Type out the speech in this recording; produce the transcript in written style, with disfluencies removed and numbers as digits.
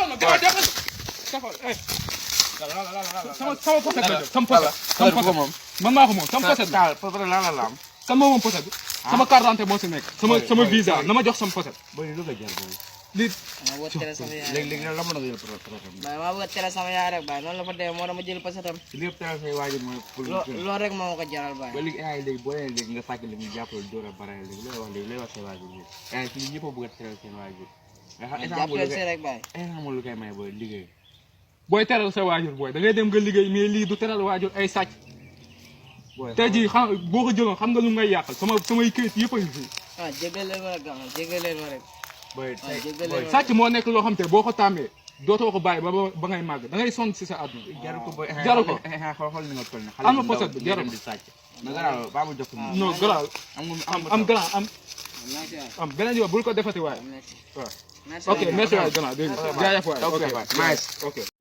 ma gars yi taxawal sama poset la sama poset. sama poset man maa ko moom sama poset taal poset lan la am. kan moo moom poset bi. sama carte d'identité moo si nekk. sama visa na ma jox sama poset. booy lu ko jar booy. lii. léegi la mën a jël posetam. Baay maa bëgg a tere sama yaay rek baay noonu la fa demee moo tax ma jël posetam. lépp teral say waajur mooy. loolu rek moo ma ko jaral baay. ba léegi ay léegi boo leen léegi nga sàcc léegi ñu jàppale door a bare léegi looy wax say waajur bi. ay fii ñëpp a bëgg a teral seen waajur. jàppale si rek baay. xamul lu koy may booy liggéey. booy teral sa waajur booy da ngay dem nga liggéey mais lii du teral waajur ay sàcc. tey jii xam boo ko jëloon xam nga lu ngay yàqal samay këyit yëpp a ngi fi. ah jégal leen ma rek gàmm jégal leen ma rek. booy sàcc moo nekk loo xam te boo ko tàmmee dootoo ko bàyyi ba ngay màgg da ngay sonn si sa àdduna. jaru ko booy jaru ko xool ni nga toll ne. am na poset bi jaru ko di sàcc. mais garaaw baa mu jox ko. non garaaw am grand am beneen yoon bul ko defati waaye. merci. waaw ok merci waay grand dégg nga jaajëf waay ok.